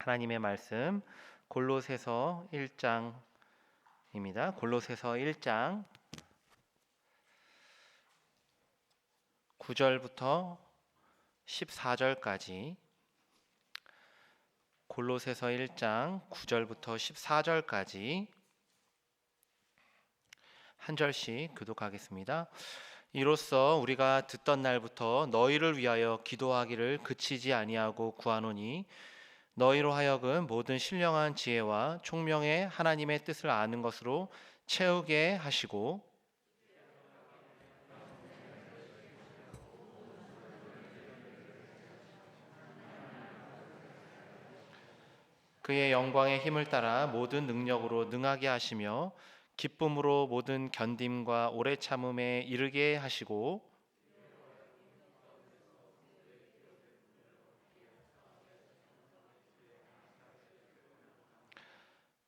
하나님의 말씀 골로새서 1장입니다. 골로새서 1장 9절부터 14절까지 골로새서 1장 9절부터 14절까지 한 절씩 교독하겠습니다. 이로써 우리가 듣던 날부터 너희를 위하여 기도하기를 그치지 아니하고 구하노니 너희로 하여금 모든 신령한 지혜와 총명의 하나님의 뜻을 아는 것으로 채우게 하시고 그의 영광의 힘을 따라 모든 능력으로 능하게 하시며 기쁨으로 모든 견딤과 오래 참음에 이르게 하시고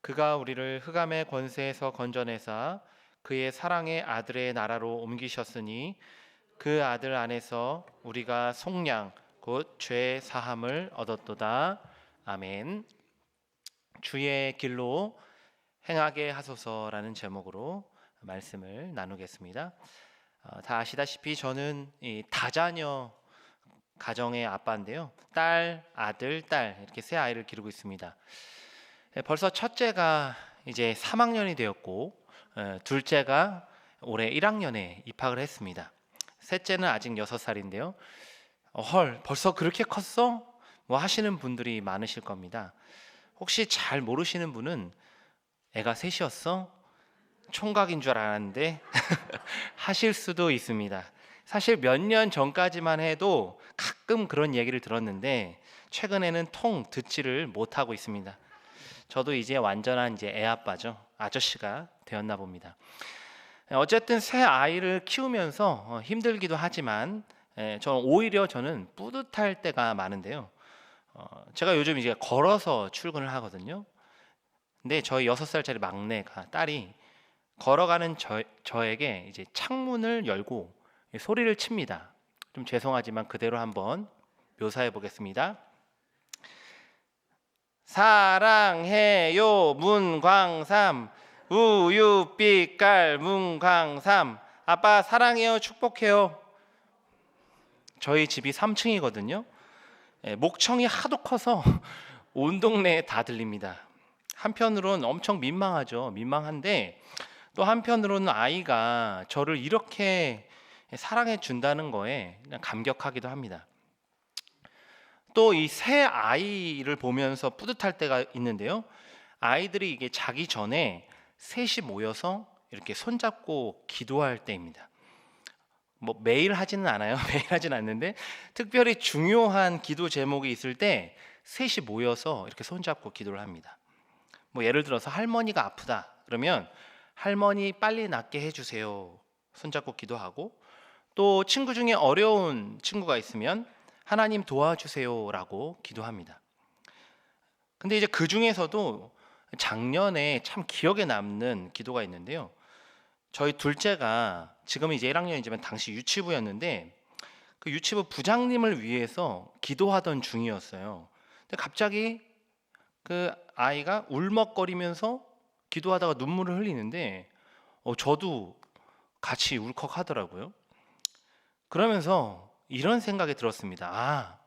그가 우리를 흑암의 권세에서 건져내사 그의 사랑의 아들의 나라로 옮기셨으니 그 아들 안에서 우리가 속량 곧 죄 사함을 얻었도다. 아멘. 주의 길로 행하게 하소서라는 제목으로 말씀을 나누겠습니다. 다 아시다시피 저는 이 다자녀 가정의 아빠인데요. 딸, 아들, 딸 이렇게 세 아이를 기르고 있습니다. 벌써 첫째가 이제 3학년이 되었고 둘째가 올해 1학년에 입학을 했습니다. 셋째는 아직 6살인데요. 헐, 벌써 그렇게 컸어? 뭐 하시는 분들이 많으실 겁니다. 혹시 잘 모르시는 분은 애가 셋이었어? 총각인 줄 알았는데 하실 수도 있습니다. 사실 몇 년 전까지만 해도 가끔 그런 얘기를 들었는데 최근에는 통 듣지를 못하고 있습니다. 저도 이제 완전한 애 아빠죠. 아저씨가 되었나 봅니다. 어쨌든 새 아이를 키우면서 힘들기도 하지만 저는 뿌듯할 때가 많은데요. 제가 요즘 이제 걸어서 출근을 하거든요. 근데 저희 6살짜리 막내가 딸이 걸어가는 저에게 이제 창문을 열고 소리를 칩니다. 좀 죄송하지만 그대로 한번 묘사해 보겠습니다. 사랑해요 문광삼 우유빛깔 문광삼 아빠 사랑해요 축복해요. 저희 집이 3층이거든요. 목청이 하도 커서 온 동네에 다 들립니다. 한편으로는 엄청 민망하죠. 민망한데 또 한편으로는 아이가 저를 이렇게 사랑해 준다는 거에 그냥 감격하기도 합니다. 또 이 새 아이를 보면서 뿌듯할 때가 있는데요. 아이들이 이게 자기 전에 셋이 모여서 이렇게 손잡고 기도할 때입니다. 뭐 매일 하지는 않아요. 매일 하진 않는데 특별히 중요한 기도 제목이 있을 때 셋이 모여서 이렇게 손잡고 기도를 합니다. 뭐 예를 들어서 할머니가 아프다 그러면 할머니 빨리 낫게 해주세요 손잡고 기도하고, 또 친구 중에 어려운 친구가 있으면 하나님 도와주세요라고 기도합니다. 근데 이제 그 중에서도 작년에 참 기억에 남는 기도가 있는데요. 저희 둘째가 지금 이제 1학년이지만 당시 유치부였는데 그 유치부 부장님을 위해서 기도하던 중이었어요. 근데 갑자기 그 아이가 울먹거리면서 기도하다가 눈물을 흘리는데 저도 같이 울컥하더라고요. 그러면서 이런 생각이 들었습니다.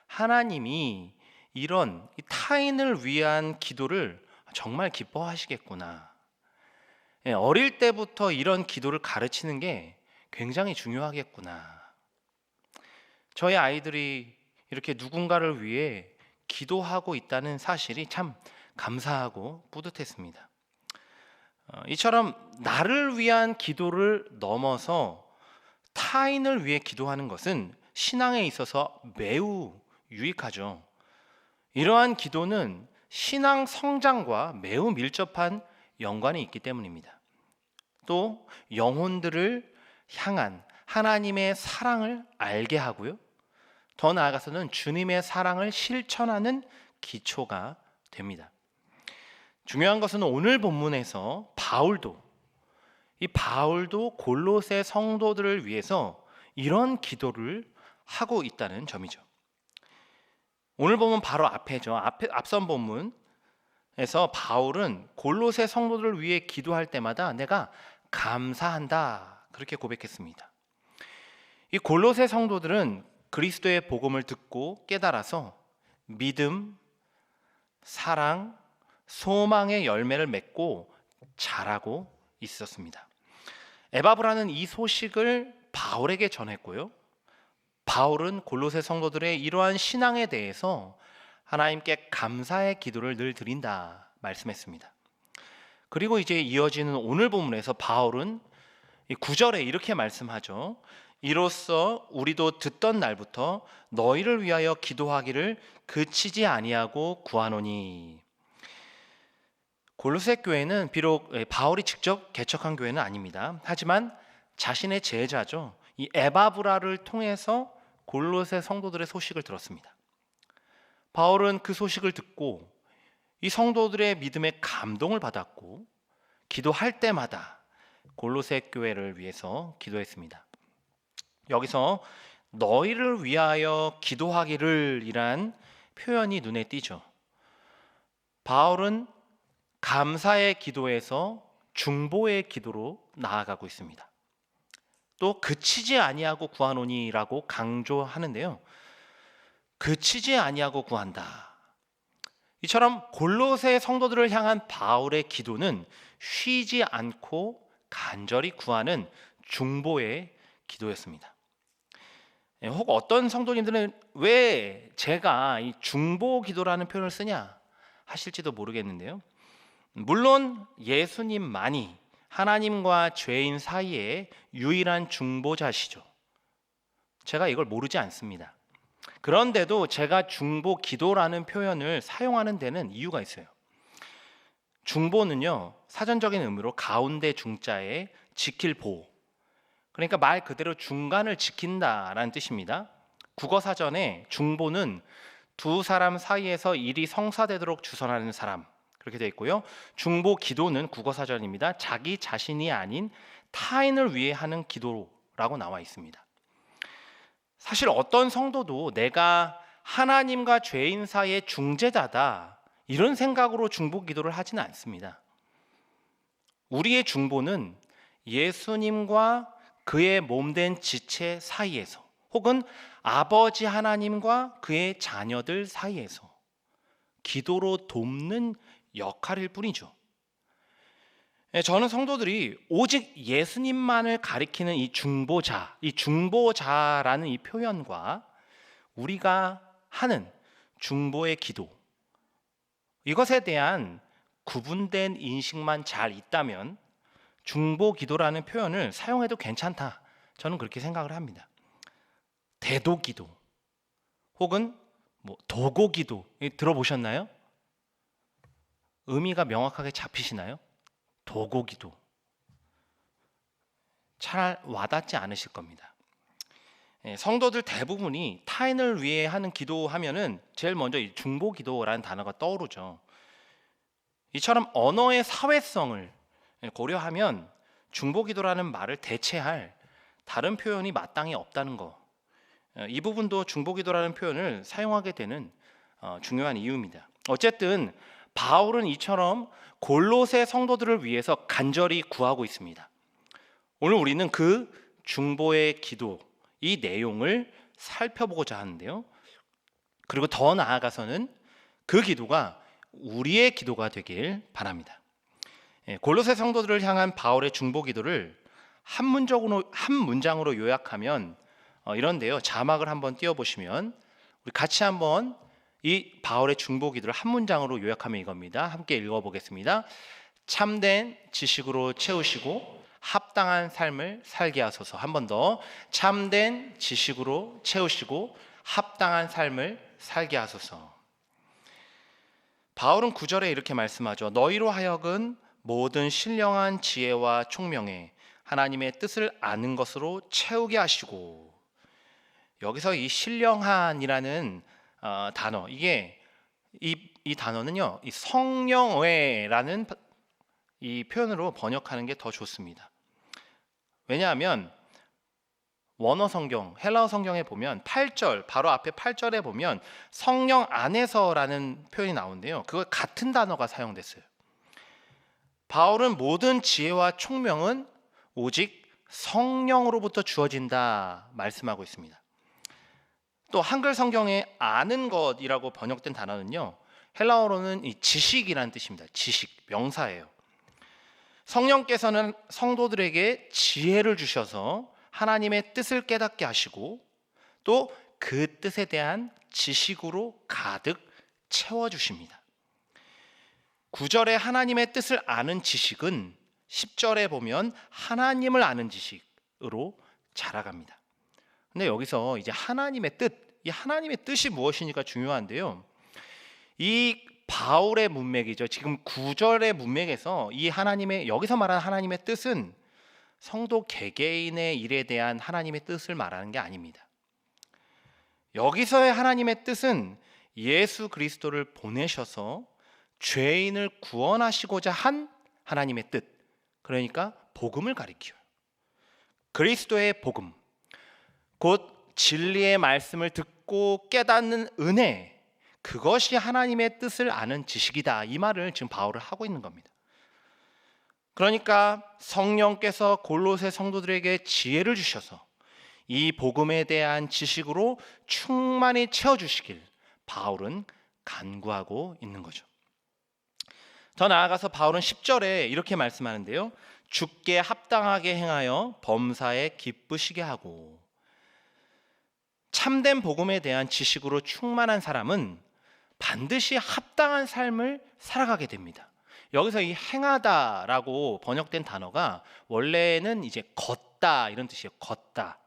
하나님이 이런 타인을 위한 기도를 정말 기뻐하시겠구나. 어릴 때부터 이런 기도를 가르치는 게 굉장히 중요하겠구나. 저희 아이들이 이렇게 누군가를 위해 기도하고 있다는 사실이 참 감사하고 뿌듯했습니다. 이처럼 나를 위한 기도를 넘어서 타인을 위해 기도하는 것은 신앙에 있어서 매우 유익하죠. 이러한 기도는 신앙 성장과 매우 밀접한 연관이 있기 때문입니다. 또 영혼들을 향한 하나님의 사랑을 알게 하고요. 더 나아가서는 주님의 사랑을 실천하는 기초가 됩니다. 중요한 것은 오늘 본문에서 바울도 골로새 성도들을 위해서 이런 기도를 하고 있다는 점이죠. 오늘 보면 바로 앞에죠. 앞선 본문에서 바울은 골로새 성도들을 위해 기도할 때마다 내가 감사한다 그렇게 고백했습니다. 이 골로새 성도들은 그리스도의 복음을 듣고 깨달아서 믿음, 사랑, 소망의 열매를 맺고 자라고 있었습니다. 에바브라는 이 소식을 바울에게 전했고요. 바울은 골로새 성도들의 이러한 신앙에 대해서 하나님께 감사의 기도를 늘 드린다 말씀했습니다. 그리고 이제 이어지는 오늘 본문에서 바울은 9절에 이렇게 말씀하죠. 이로써 우리도 듣던 날부터 너희를 위하여 기도하기를 그치지 아니하고 구하노니. 골로새 교회는 비록 바울이 직접 개척한 교회는 아닙니다. 하지만 자신의 제자죠. 이 에바브라를 통해서 골로새 성도들의 소식을 들었습니다. 바울은 그 소식을 듣고 이 성도들의 믿음에 감동을 받았고 기도할 때마다 골로새 교회를 위해서 기도했습니다. 여기서 너희를 위하여 기도하기를 이란 표현이 눈에 띄죠. 바울은 감사의 기도에서 중보의 기도로 나아가고 있습니다. 또 그치지 아니하고 구하노니라고 강조하는데요. 그치지 아니하고 구한다. 이처럼 골로새 성도들을 향한 바울의 기도는 쉬지 않고 간절히 구하는 중보의 기도였습니다. 혹 어떤 성도님들은 왜 제가 이 중보 기도라는 표현을 쓰냐 하실지도 모르겠는데요. 물론 예수님만이 하나님과 죄인 사이에 유일한 중보자시죠. 제가 이걸 모르지 않습니다. 그런데도 제가 중보 기도라는 표현을 사용하는 데는 이유가 있어요. 중보는요, 사전적인 의미로 가운데 중자에 지킬 보, 그러니까 말 그대로 중간을 지킨다라는 뜻입니다. 국어사전에 중보는 두 사람 사이에서 일이 성사되도록 주선하는 사람, 그렇게 되어 있고요. 중보 기도는 국어사전입니다. 자기 자신이 아닌 타인을 위해 하는 기도라고 나와 있습니다. 사실 어떤 성도도 내가 하나님과 죄인 사이의 중재자다 이런 생각으로 중보 기도를 하지는 않습니다. 우리의 중보는 예수님과 그의 몸된 지체 사이에서 혹은 아버지 하나님과 그의 자녀들 사이에서 기도로 돕는 역할일 뿐이죠. 저는 성도들이 오직 예수님만을 가리키는 이 중보자라는 이 표현과 우리가 하는 중보의 기도, 이것에 대한 구분된 인식만 잘 있다면 중보 기도라는 표현을 사용해도 괜찮다. 저는 그렇게 생각을 합니다. 대도 기도 혹은 도고 기도 들어보셨나요? 의미가 명확하게 잡히시나요? 도고 기도. 잘 와닿지 않으실 겁니다. 성도들 대부분이 타인을 위해 하는 기도하면은 제일 먼저 이 중보 기도라는 단어가 떠오르죠. 이처럼 언어의 사회성을 고려하면 중보 기도라는 말을 대체할 다른 표현이 마땅히 없다는 거. 이 부분도 중보 기도라는 표현을 사용하게 되는 중요한 이유입니다. 어쨌든 바울은 이처럼 골로새 성도들을 위해서 간절히 구하고 있습니다. 오늘 우리는 그 중보의 기도, 이 내용을 살펴보고자 하는데요. 그리고 더 나아가서는 그 기도가 우리의 기도가 되길 바랍니다. 골로새 성도들을 향한 바울의 중보 기도를 한 문장으로 요약하면 이런데요. 자막을 한번 띄워보시면 우리 같이 한번 이 바울의 중보 기도를 한 문장으로 요약하면 이겁니다. 함께 읽어보겠습니다. 참된 지식으로 채우시고 합당한 삶을 살게 하소서. 한 번 더. 참된 지식으로 채우시고 합당한 삶을 살게 하소서. 바울은 9절에 이렇게 말씀하죠. 너희로 하여금 모든 신령한 지혜와 총명에 하나님의 뜻을 아는 것으로 채우게 하시고. 여기서 이 신령한이라는 단어, 이게 이 단어는요, 이 성령외라는 이 표현으로 번역하는 게 더 좋습니다. 왜냐하면 원어 성경, 헬라어 성경에 보면 8절, 바로 앞에 8절에 보면 성령 안에서라는 표현이 나오는데요. 그거 같은 단어가 사용됐어요. 바울은 모든 지혜와 총명은 오직 성령으로부터 주어진다 말씀하고 있습니다. 또 한글 성경에 아는 것이라고 번역된 단어는요, 헬라어로는 이 지식이라는 뜻입니다. 지식, 명사예요. 성령께서는 성도들에게 지혜를 주셔서 하나님의 뜻을 깨닫게 하시고 또 그 뜻에 대한 지식으로 가득 채워주십니다. 9절에 하나님의 뜻을 아는 지식은 10절에 보면 하나님을 아는 지식으로 자라갑니다. 근데 여기서 이제 하나님의 뜻, 이 하나님의 뜻이 무엇이니까 중요한데요. 이 바울의 문맥이죠. 지금 9절의 문맥에서 이 하나님의, 여기서 말하는 하나님의 뜻은 성도 개개인의 일에 대한 하나님의 뜻을 말하는 게 아닙니다. 여기서의 하나님의 뜻은 예수 그리스도를 보내셔서 죄인을 구원하시고자 한 하나님의 뜻, 그러니까 복음을 가리켜요. 그리스도의 복음, 곧 진리의 말씀을 듣고 깨닫는 은혜, 그것이 하나님의 뜻을 아는 지식이다, 이 말을 지금 바울은 하고 있는 겁니다. 그러니까 성령께서 골로새 성도들에게 지혜를 주셔서 이 복음에 대한 지식으로 충만히 채워주시길 바울은 간구하고 있는 거죠. 더 나아가서 바울은 10절에 이렇게 말씀하는데요. 주께 합당하게 행하여 범사에 기쁘시게 하고. 참된 복음에 대한 지식으로 충만한 사람은 반드시 합당한 삶을 살아가게 됩니다. 여기서 이 행하다라고 번역된 단어가 원래는 이제 걷다 이런 뜻이에요. 걷다.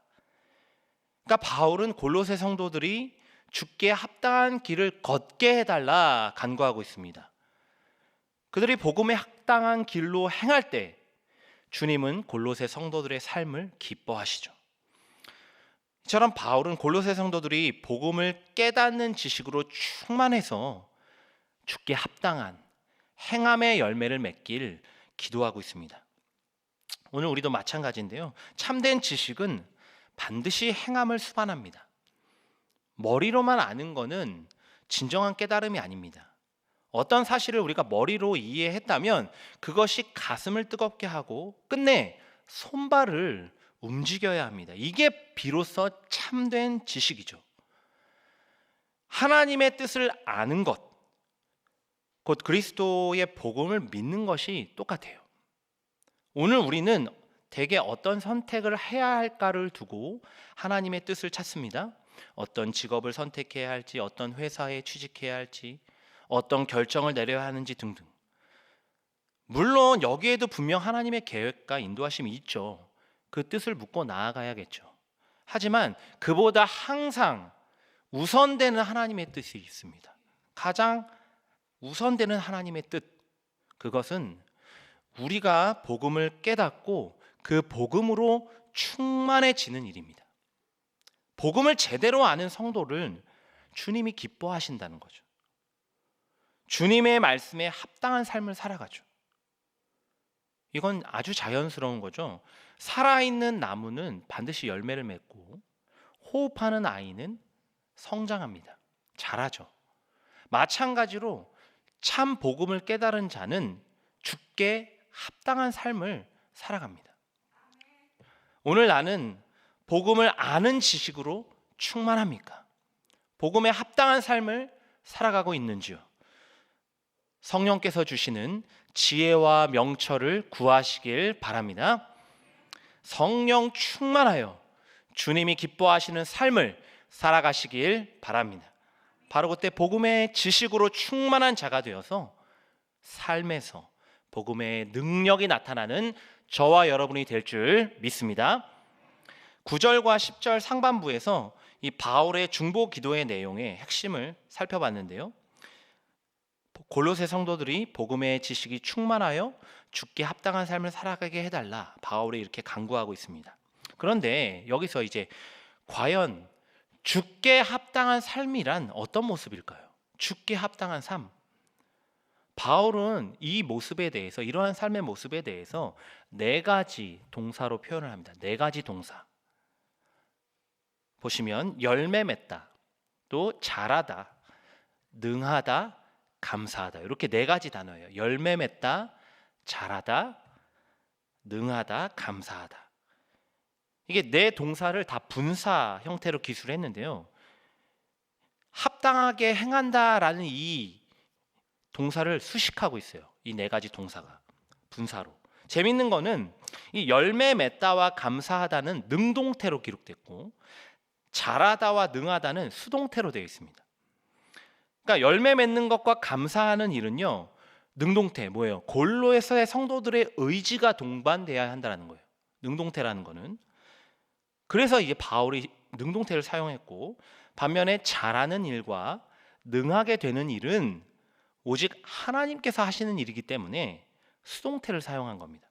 그러니까 바울은 골로새 성도들이 주께 합당한 길을 걷게 해달라 간구하고 있습니다. 그들이 복음에 합당한 길로 행할 때 주님은 골로새 성도들의 삶을 기뻐하시죠. 이처럼 바울은 골로새 성도들이 복음을 깨닫는 지식으로 충만해서 주께 합당한 행함의 열매를 맺길 기도하고 있습니다. 오늘 우리도 마찬가지인데요. 참된 지식은 반드시 행함을 수반합니다. 머리로만 아는 것은 진정한 깨달음이 아닙니다. 어떤 사실을 우리가 머리로 이해했다면 그것이 가슴을 뜨겁게 하고 끝내 손발을 움직여야 합니다. 이게 비로소 참된 지식이죠. 하나님의 뜻을 아는 것, 곧 그리스도의 복음을 믿는 것이 똑같아요. 오늘 우리는 대개 어떤 선택을 해야 할까를 두고 하나님의 뜻을 찾습니다. 어떤 직업을 선택해야 할지, 어떤 회사에 취직해야 할지, 어떤 결정을 내려야 하는지 등등. 물론 여기에도 분명 하나님의 계획과 인도하심이 있죠. 그 뜻을 묻고 나아가야겠죠. 하지만 그보다 항상 우선되는 하나님의 뜻이 있습니다. 가장 우선되는 하나님의 뜻, 그것은 우리가 복음을 깨닫고 그 복음으로 충만해지는 일입니다. 복음을 제대로 아는 성도를 주님이 기뻐하신다는 거죠. 주님의 말씀에 합당한 삶을 살아가죠. 이건 아주 자연스러운 거죠. 살아있는 나무는 반드시 열매를 맺고 호흡하는 아이는 성장합니다. 자라죠. 마찬가지로 참 복음을 깨달은 자는 주께 합당한 삶을 살아갑니다. 오늘 나는 복음을 아는 지식으로 충만합니까? 복음에 합당한 삶을 살아가고 있는지요? 성령께서 주시는 지혜와 명철을 구하시길 바랍니다. 성령 충만하여 주님이 기뻐하시는 삶을 살아가시길 바랍니다. 바로 그때 복음의 지식으로 충만한 자가 되어서 삶에서 복음의 능력이 나타나는 저와 여러분이 될 줄 믿습니다. 9절과 10절 상반부에서 이 바울의 중보 기도의 내용의 핵심을 살펴봤는데요. 골로새 성도들이 복음의 지식이 충만하여 주께 합당한 삶을 살아가게 해달라, 바울이 이렇게 간구하고 있습니다. 그런데 여기서 이제 과연 주께 합당한 삶이란 어떤 모습일까요? 주께 합당한 삶. 바울은 이 모습에 대해서, 이러한 삶의 모습에 대해서 네 가지 동사로 표현을 합니다. 네 가지 동사. 보시면 열매 맺다, 또 잘하다, 능하다, 감사하다, 이렇게 네 가지 단어예요. 열매 맺다, 잘하다, 능하다, 감사하다. 이게 네 동사를 다 분사 형태로 기술했는데요. 합당하게 행한다라는 이 동사를 수식하고 있어요. 이 네 가지 동사가 분사로. 재밌는 거는 이 열매 맺다와 감사하다는 능동태로 기록됐고, 잘하다와 능하다는 수동태로 되어 있습니다. 그러니까 열매 맺는 것과 감사하는 일은요, 능동태 뭐예요? 골로에서의 성도들의 의지가 동반돼야 한다는 거예요. 능동태라는 거는. 그래서 이제 바울이 능동태를 사용했고, 반면에 잘하는 일과 능하게 되는 일은 오직 하나님께서 하시는 일이기 때문에 수동태를 사용한 겁니다.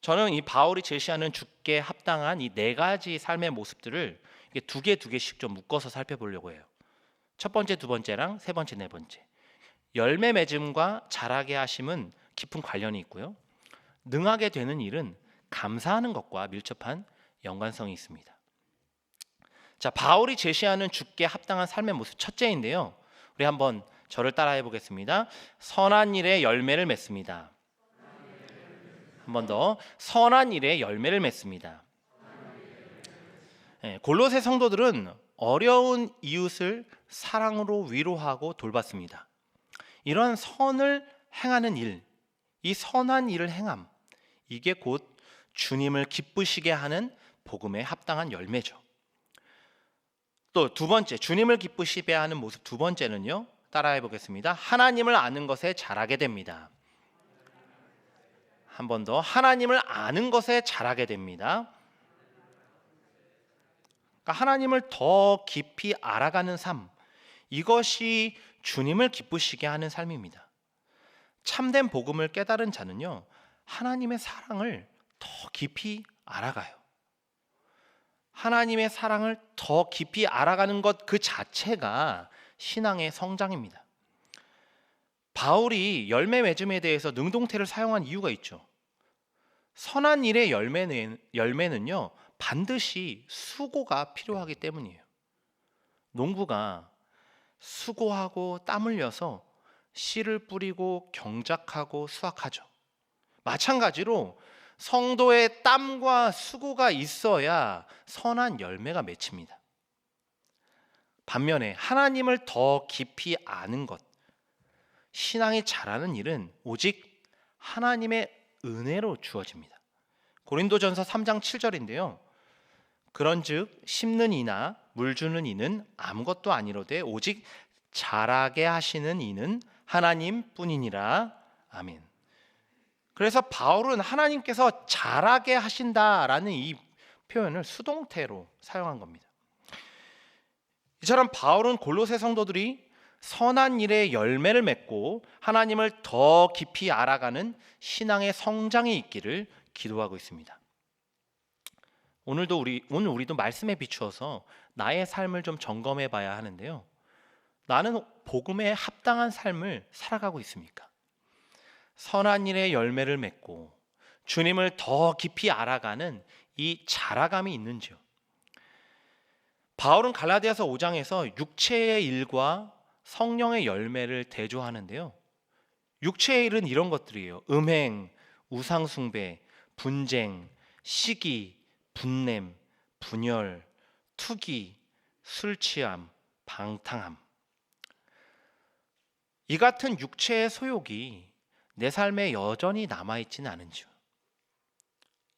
저는 이 바울이 제시하는 주께 합당한 이 네 가지 삶의 모습들을 두 개씩 좀 묶어서 살펴보려고 해요. 첫 번째, 두 번째랑 세 번째, 네 번째. 열매 맺음과 잘하게 하심은 깊은 관련이 있고요. 능하게 되는 일은 감사하는 것과 밀접한 연관성이 있습니다. 자, 바울이 제시하는 주께 합당한 삶의 모습 첫째인데요. 우리 한번 저를 따라해 보겠습니다. 선한 일에 열매를 맺습니다. 한 번 더. 선한 일에 열매를 맺습니다. 골로새 성도들은 어려운 이웃을 사랑으로 위로하고 돌봤습니다. 이런 선을 행하는 일, 이 선한 일을 행함, 이게 곧 주님을 기쁘시게 하는 복음에 합당한 열매죠. 또 두 번째, 주님을 기쁘시게 하는 모습 두 번째는요, 따라해 보겠습니다. 하나님을 아는 것에 잘하게 됩니다. 한 번 더. 하나님을 아는 것에 잘하게 됩니다. 그러니까 하나님을 더 깊이 알아가는 삶, 이것이 주님을 기쁘시게 하는 삶입니다. 참된 복음을 깨달은 자는요, 하나님의 사랑을 더 깊이 알아가요. 하나님의 사랑을 더 깊이 알아가는 것 그 자체가 신앙의 성장입니다. 바울이 열매 맺음에 대해서 능동태를 사용한 이유가 있죠. 선한 일의 열매는요, 반드시 수고가 필요하기 때문이에요. 농부가 수고하고 땀 흘려서 씨를 뿌리고 경작하고 수확하죠. 마찬가지로 성도의 땀과 수고가 있어야 선한 열매가 맺힙니다. 반면에 하나님을 더 깊이 아는 것, 신앙이 자라는 일은 오직 하나님의 은혜로 주어집니다. 고린도전서 3장 7절인데요. 그런즉 심는 이나 물 주는 이는 아무것도 아니로되 오직 자라게 하시는 이는 하나님뿐이니라. 아멘. 그래서 바울은 하나님께서 자라게 하신다라는 이 표현을 수동태로 사용한 겁니다. 이처럼 바울은 골로새 성도들이 선한 일에 열매를 맺고 하나님을 더 깊이 알아가는 신앙의 성장이 있기를 기도하고 있습니다. 오늘 우리도 말씀에 비추어서 나의 삶을 좀 점검해 봐야 하는데요. 나는 복음에 합당한 삶을 살아가고 있습니까? 선한 일에 열매를 맺고 주님을 더 깊이 알아가는 이 자라감이 있는지요? 바울은 갈라디아서 5장에서 육체의 일과 성령의 열매를 대조하는데요. 육체의 일은 이런 것들이에요. 음행, 우상숭배, 분쟁, 시기, 분냄, 분열, 투기, 술취함, 방탕함. 이 같은 육체의 소욕이 내 삶에 여전히 남아있지는 않은지요.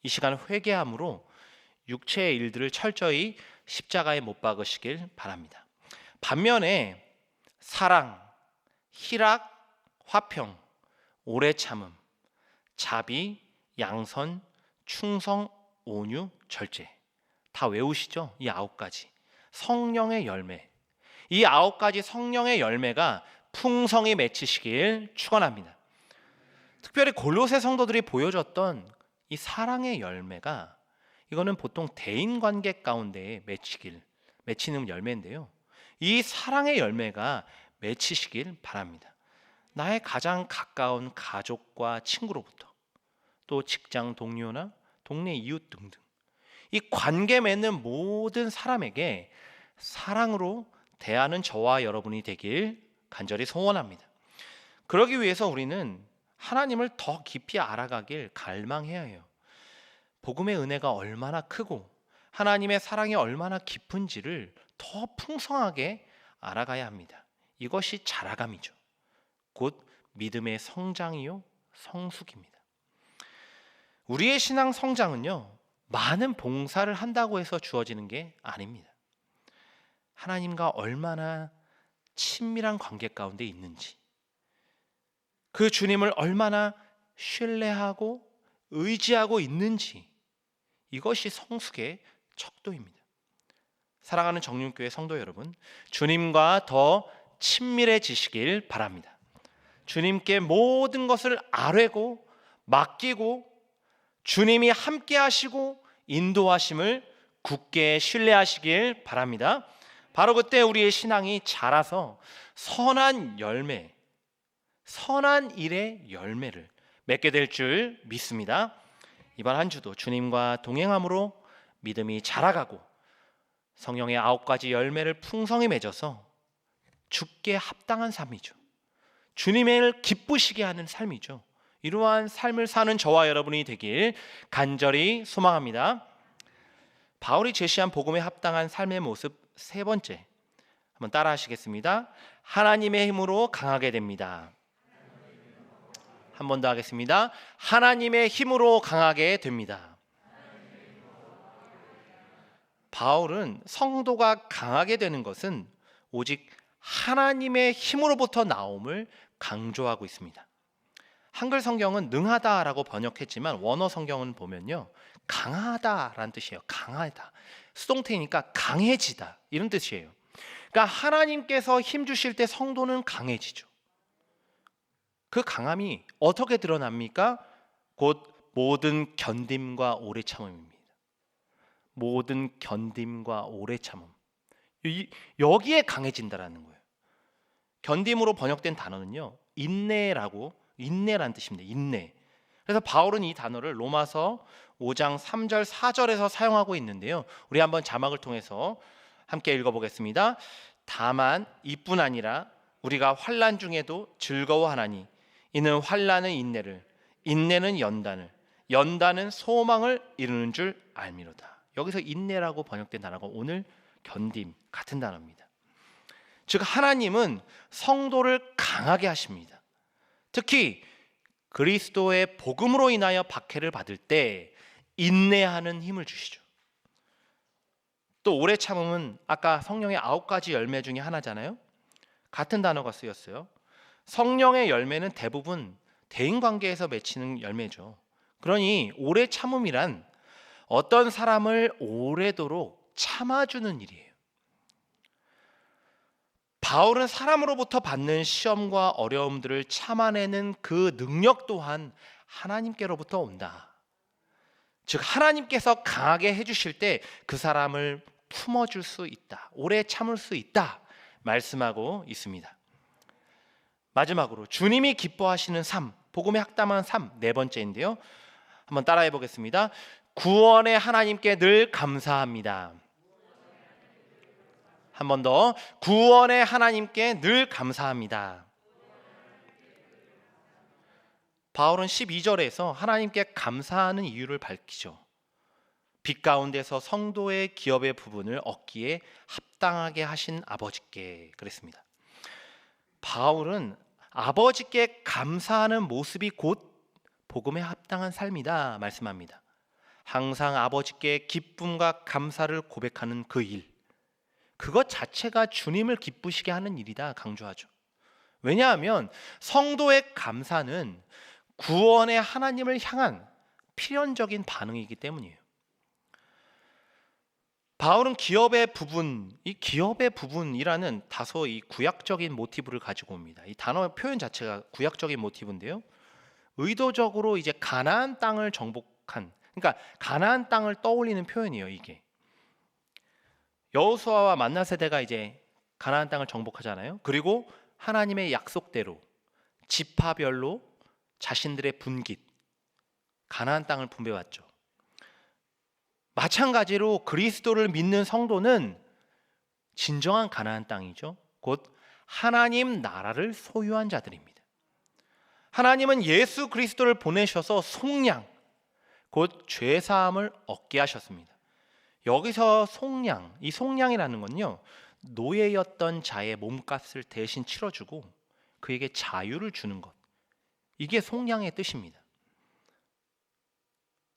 이 시간 회개함으로 육체의 일들을 철저히 십자가에 못 박으시길 바랍니다. 반면에 사랑, 희락, 화평, 오래 참음, 자비, 양선, 충성, 온유, 절제. 다 외우시죠? 이 9가지. 성령의 열매. 이 9가지 성령의 열매가 풍성히 맺히시길 축원합니다. 특별히 골로새 성도들이 보여줬던 이 사랑의 열매가, 이거는 보통 대인관계 가운데 맺히는 열매인데요. 이 사랑의 열매가 맺히시길 바랍니다. 나의 가장 가까운 가족과 친구로부터, 또 직장 동료나 동네 이웃 등등, 이 관계 맺는 모든 사람에게 사랑으로 대하는 저와 여러분이 되길 간절히 소원합니다. 그러기 위해서 우리는 하나님을 더 깊이 알아가길 갈망해야 해요. 복음의 은혜가 얼마나 크고 하나님의 사랑이 얼마나 깊은지를 더 풍성하게 알아가야 합니다. 이것이 자라감이죠. 곧 믿음의 성장이요 성숙입니다. 우리의 신앙 성장은요, 많은 봉사를 한다고 해서 주어지는 게 아닙니다. 하나님과 얼마나 친밀한 관계 가운데 있는지, 그 주님을 얼마나 신뢰하고 의지하고 있는지, 이것이 성숙의 척도입니다. 사랑하는 정륜교회 성도 여러분, 주님과 더 친밀해지시길 바랍니다. 주님께 모든 것을 아뢰고 맡기고 주님이 함께 하시고 인도하심을 굳게 신뢰하시길 바랍니다. 바로 그때 우리의 신앙이 자라서 선한 열매, 선한 일의 열매를 맺게 될 줄 믿습니다. 이번 한 주도 주님과 동행함으로 믿음이 자라가고 성령의 9가지 열매를 풍성히 맺어서 주께 합당한 삶이죠. 주님을 기쁘시게 하는 삶이죠. 이러한 삶을 사는 저와 여러분이 되길 간절히 소망합니다. 바울이 제시한 복음에 합당한 삶의 모습 세 번째, 한번 따라 하시겠습니다. 하나님의 힘으로 강하게 됩니다. 한 번 더 하겠습니다. 하나님의 힘으로 강하게 됩니다. 바울은 성도가 강하게 되는 것은 오직 하나님의 힘으로부터 나옴을 강조하고 있습니다. 한글 성경은 능하다라고 번역했지만 원어 성경은 보면요, 강하다라는 뜻이에요. 강하다. 수동태니까 강해지다 이런 뜻이에요. 그러니까 하나님께서 힘 주실 때 성도는 강해지죠. 그 강함이 어떻게 드러납니까? 곧 모든 견딤과 오래 참음입니다. 모든 견딤과 오래 참음. 여기에 강해진다라는 거예요. 견딤으로 번역된 단어는요, 인내라는 뜻입니다. 인내. 그래서 바울은 이 단어를 로마서 5장 3절 4절에서 사용하고 있는데요, 우리 한번 자막을 통해서 함께 읽어보겠습니다. 다만 이뿐 아니라 우리가 환난 중에도 즐거워하나니 이는 환난은 인내를, 인내는 연단을, 연단은 소망을 이루는 줄 알미로다. 여기서 인내라고 번역된 단어가 오늘 견딤 같은 단어입니다. 즉 하나님은 성도를 강하게 하십니다. 특히 그리스도의 복음으로 인하여 박해를 받을 때 인내하는 힘을 주시죠. 또 오래 참음은 아까 성령의 9가지 열매 중에 하나잖아요. 같은 단어가 쓰였어요. 성령의 열매는 대부분 대인관계에서 맺히는 열매죠. 그러니 오래 참음이란 어떤 사람을 오래도록 참아주는 일이에요. 바울은 사람으로부터 받는 시험과 어려움들을 참아내는 그 능력 또한 하나님께로부터 온다. 즉 하나님께서 강하게 해주실 때 그 사람을 품어줄 수 있다, 오래 참을 수 있다 말씀하고 있습니다. 마지막으로 주님이 기뻐하시는 삶, 복음에 합당한 삶 네 번째인데요, 한번 따라해 보겠습니다. 구원의 하나님께 늘 감사합니다. 한 번 더, 구원의 하나님께 늘 감사합니다. 바울은 12절에서 하나님께 감사하는 이유를 밝히죠. 빛 가운데서 성도의 기업의 부분을 얻기에 합당하게 하신 아버지께 그랬습니다. 바울은 아버지께 감사하는 모습이 곧 복음에 합당한 삶이다 말씀합니다. 항상 아버지께 기쁨과 감사를 고백하는 그 일, 그것 자체가 주님을 기쁘시게 하는 일이다 강조하죠. 왜냐하면 성도의 감사는 구원의 하나님을 향한 필연적인 반응이기 때문이에요. 바울은 기업의 부분, 이 기업의 부분이라는 다소 이 구약적인 모티브를 가지고 옵니다. 이 단어 표현 자체가 구약적인 모티브인데요, 의도적으로 이제 가나안 땅을 정복한, 그러니까 가나안 땅을 떠올리는 표현이에요. 이게 여호수아와 만나 세대가 이제 가나안 땅을 정복하잖아요. 그리고 하나님의 약속대로 지파별로 자신들의 분깃 가나안 땅을 분배받죠. 마찬가지로 그리스도를 믿는 성도는 진정한 가나안 땅이죠. 곧 하나님 나라를 소유한 자들입니다. 하나님은 예수 그리스도를 보내셔서 속량, 곧 죄사함을 얻게 하셨습니다. 여기서 속량, 이 속량이라는 건요, 노예였던 자의 몸값을 대신 치러주고 그에게 자유를 주는 것, 이게 속량의 뜻입니다.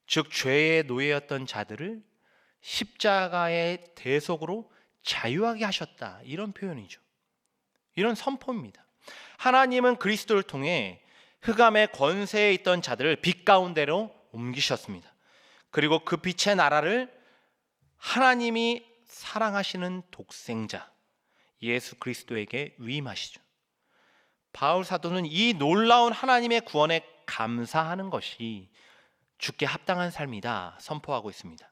즉 죄의 노예였던 자들을 십자가의 대속으로 자유하게 하셨다, 이런 표현이죠. 이런 선포입니다. 하나님은 그리스도를 통해 흑암의 권세에 있던 자들을 빛 가운데로 옮기셨습니다. 그리고 그 빛의 나라를 하나님이 사랑하시는 독생자 예수 그리스도에게 위임하시죠. 바울 사도는 이 놀라운 하나님의 구원에 감사하는 것이 주께 합당한 삶이다 선포하고 있습니다.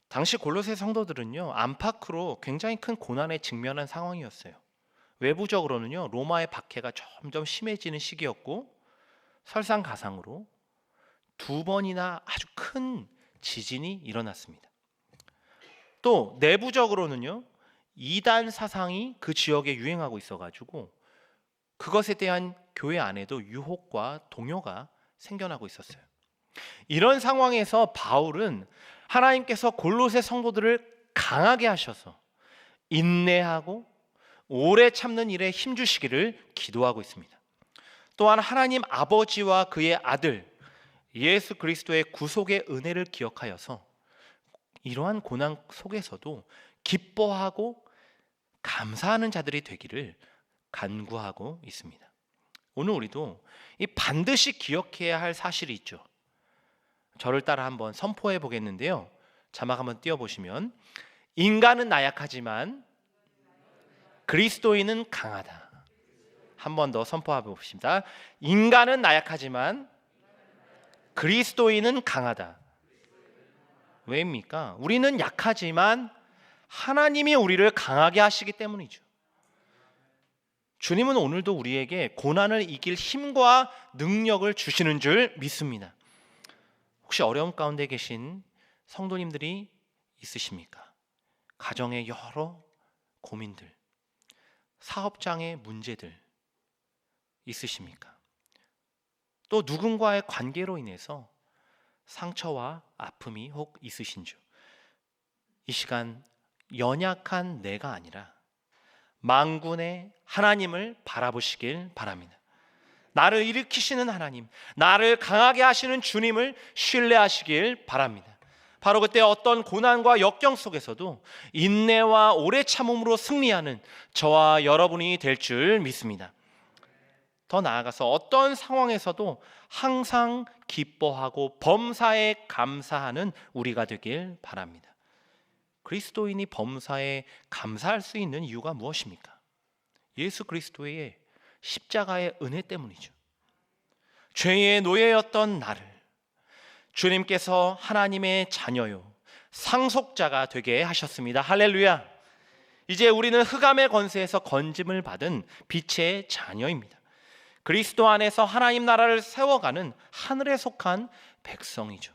당시 골로새 성도들은요, 안팎으로 굉장히 큰 고난에 직면한 상황이었어요. 외부적으로는요, 로마의 박해가 점점 심해지는 시기였고, 설상가상으로 2번이나 아주 큰 지진이 일어났습니다. 또 내부적으로는요, 이단 사상이 그 지역에 유행하고 있어가지고 그것에 대한 교회 안에도 유혹과 동요가 생겨나고 있었어요. 이런 상황에서 바울은 하나님께서 골로새 성도들을 강하게 하셔서 인내하고 오래 참는 일에 힘주시기를 기도하고 있습니다. 또한 하나님 아버지와 그의 아들 예수 그리스도의 구속의 은혜를 기억하여서 이러한 고난 속에서도 기뻐하고 감사하는 자들이 되기를 간구하고 있습니다. 오늘 우리도 이 반드시 기억해야 할 사실이 있죠. 저를 따라 한번 선포해 보겠는데요. 자막 한번 띄워보시면, 인간은 나약하지만 그리스도인은 강하다. 한 번 더 선포해 봅시다. 인간은 나약하지만 그리스도인은 강하다. 왜입니까? 우리는 약하지만 하나님이 우리를 강하게 하시기 때문이죠. 주님은 오늘도 우리에게 고난을 이길 힘과 능력을 주시는 줄 믿습니다. 혹시 어려움 가운데 계신 성도님들이 있으십니까? 가정의 여러 고민들, 사업장의 문제들 있으십니까? 또 누군가의 관계로 인해서 상처와 아픔이 혹 있으신지, 이 시간 연약한 내가 아니라 만군의 하나님을 바라보시길 바랍니다. 나를 일으키시는 하나님, 나를 강하게 하시는 주님을 신뢰하시길 바랍니다. 바로 그때 어떤 고난과 역경 속에서도 인내와 오래 참음으로 승리하는 저와 여러분이 될 줄 믿습니다. 더 나아가서 어떤 상황에서도 항상 기뻐하고 범사에 감사하는 우리가 되길 바랍니다. 그리스도인이 범사에 감사할 수 있는 이유가 무엇입니까? 예수 그리스도의 십자가의 은혜 때문이죠. 죄의 노예였던 나를 주님께서 하나님의 자녀요 상속자가 되게 하셨습니다. 할렐루야. 이제 우리는 흑암의 권세에서 건짐을 받은 빛의 자녀입니다. 그리스도 안에서 하나님 나라를 세워가는 하늘에 속한 백성이죠.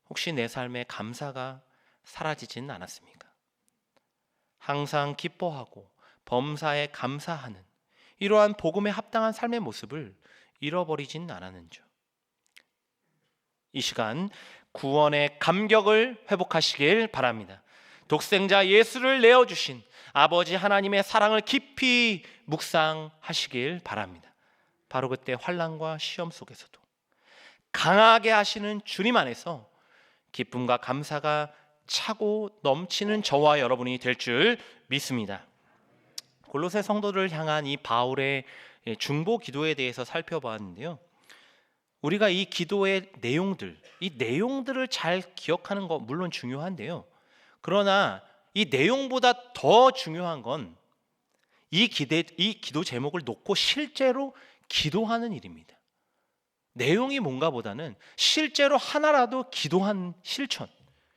혹시 내 삶에 감사가 사라지진 않았습니까? 항상 기뻐하고 범사에 감사하는 이러한 복음에 합당한 삶의 모습을 잃어버리진 않았는지요. 이 시간 구원의 감격을 회복하시길 바랍니다. 독생자 예수를 내어주신 아버지 하나님의 사랑을 깊이 묵상하시길 바랍니다. 바로 그때 환난과 시험 속에서도 강하게 하시는 주님 안에서 기쁨과 감사가 차고 넘치는 저와 여러분이 될 줄 믿습니다. 골로새 성도들을 향한 이 바울의 중보 기도에 대해서 살펴봤는데요. 우리가 이 기도의 내용들, 이 내용들을 잘 기억하는 것 물론 중요한데요. 그러나 이 내용보다 더 중요한 건 이 기도 제목을 놓고 실제로 기도하는 일입니다. 내용이 뭔가 보다는 실제로 하나라도 기도한 실천,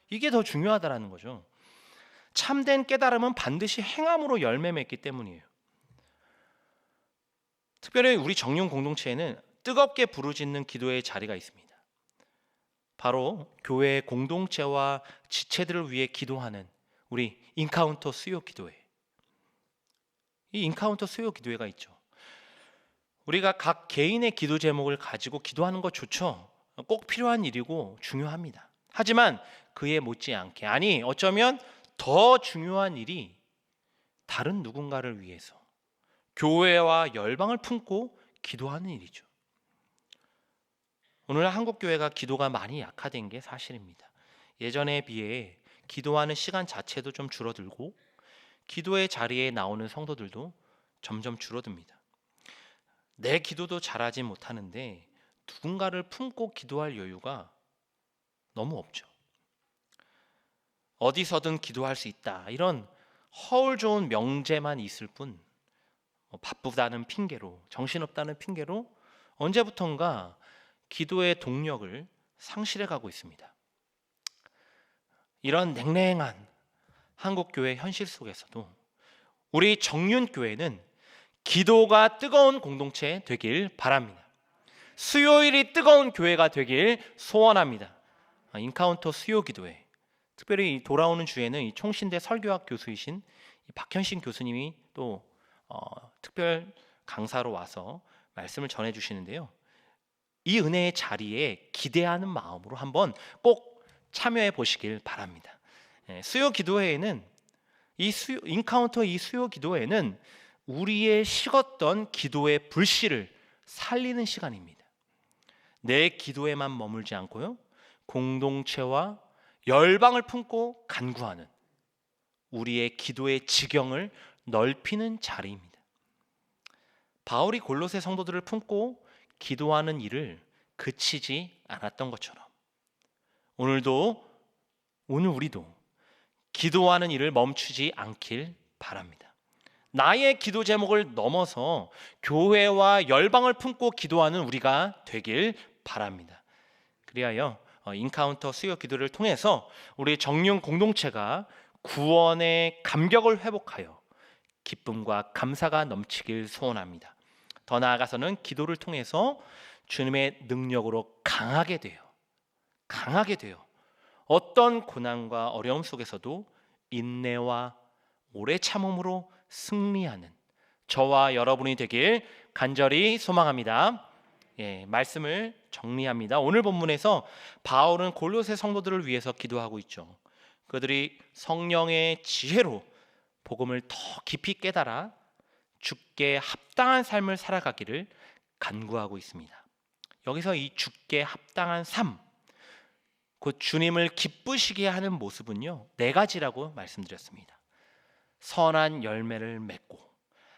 이게 더 중요하다는 거죠. 참된 깨달음은 반드시 행함으로 열매 맺기 때문이에요. 특별히 우리 정령 공동체에는 뜨겁게 부르짖는 기도의 자리가 있습니다. 바로 교회 공동체와 지체들을 위해 기도하는 우리 인카운터 수요 기도회. 이 인카운터 수요 기도회가 있죠. 우리가 각 개인의 기도 제목을 가지고 기도하는 거 좋죠. 꼭 필요한 일이고 중요합니다. 하지만 그에 못지않게, 아니 어쩌면 더 중요한 일이 다른 누군가를 위해서 교회와 열방을 품고 기도하는 일이죠. 오늘 한국교회가 기도가 많이 약화된 게 사실입니다. 예전에 비해 기도하는 시간 자체도 좀 줄어들고 기도의 자리에 나오는 성도들도 점점 줄어듭니다. 내 기도도 잘하지 못하는데 누군가를 품고 기도할 여유가 너무 없죠. 어디서든 기도할 수 있다, 이런 허울 좋은 명제만 있을 뿐 바쁘다는 핑계로, 정신없다는 핑계로 언제부턴가 기도의 동력을 상실해 가고 있습니다. 이런 냉랭한 한국교회 현실 속에서도 우리 정윤교회는 기도가 뜨거운 공동체 되길 바랍니다. 수요일이 뜨거운 교회가 되길 소원합니다. 인카운터 수요 기도회, 특별히 돌아오는 주에는 이 총신대 설교학 교수이신 박현신 교수님이 또 특별 강사로 와서 말씀을 전해 주시는데요. 이 은혜의 자리에 기대하는 마음으로 한번 꼭 참여해 보시길 바랍니다. 수요 기도회에는 인카운터 이 수요 기도회는 우리의 식었던 기도의 불씨를 살리는 시간입니다. 내 기도에만 머물지 않고요, 공동체와 열방을 품고 간구하는 우리의 기도의 지경을 넓히는 자리입니다. 바울이 골로새 성도들을 품고 기도하는 일을 그치지 않았던 것처럼 오늘 우리도 기도하는 일을 멈추지 않길 바랍니다. 나의 기도 제목을 넘어서 교회와 열방을 품고 기도하는 우리가 되길 바랍니다. 그리하여 인카운터 수요 기도를 통해서 우리 정윤 공동체가 구원의 감격을 회복하여 기쁨과 감사가 넘치길 소원합니다. 더 나아가서는 기도를 통해서 주님의 능력으로 강하게 돼요. 어떤 고난과 어려움 속에서도 인내와 오래 참음으로 승리하는 저와 여러분이 되길 간절히 소망합니다. 말씀을 정리합니다. 오늘 본문에서 바울은 골로새 성도들을 위해서 기도하고 있죠. 그들이 성령의 지혜로 복음을 더 깊이 깨달아 주께 합당한 삶을 살아가기를 간구하고 있습니다. 여기서 이 주께 합당한 삶, 곧 주님을 기쁘시게 하는 모습은요, 4가지라고 말씀드렸습니다. 선한 열매를 맺고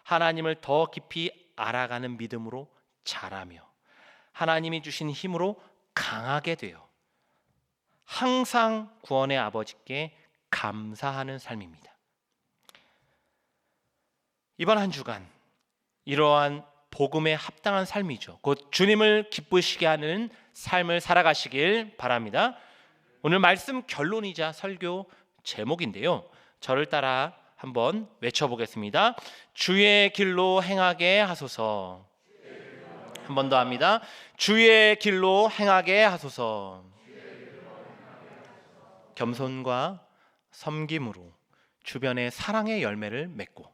하나님을 더 깊이 알아가는 믿음으로 자라며 하나님이 주신 힘으로 강하게 되어 항상 구원의 아버지께 감사하는 삶입니다. 이번 한 주간 이러한 복음에 합당한 삶이죠, 곧 주님을 기쁘시게 하는 삶을 살아가시길 바랍니다. 오늘 말씀 결론이자 설교 제목인데요, 저를 따라 한번 외쳐보겠습니다. 주의 길로 행하게 하소서. 한 번 더 합니다. 주의 길로 행하게 하소서. 겸손과 섬김으로 주변의 사랑의 열매를 맺고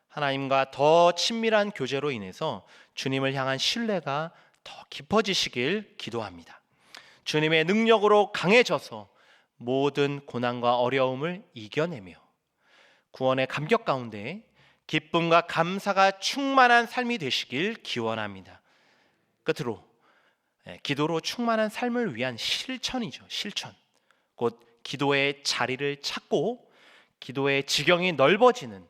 하나님과 더 친밀한 교제로 인해서 주님을 향한 신뢰가 더 깊어지시길 기도합니다. 주님의 능력으로 강해져서 모든 고난과 어려움을 이겨내며 구원의 감격 가운데 기쁨과 감사가 충만한 삶이 되시길 기원합니다. 끝으로 기도로 충만한 삶을 위한 실천이죠. 실천. 곧 기도의 자리를 찾고 기도의 지경이 넓어지는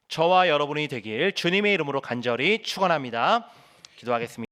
저와 여러분이 되길 주님의 이름으로 간절히 축원합니다. 기도하겠습니다.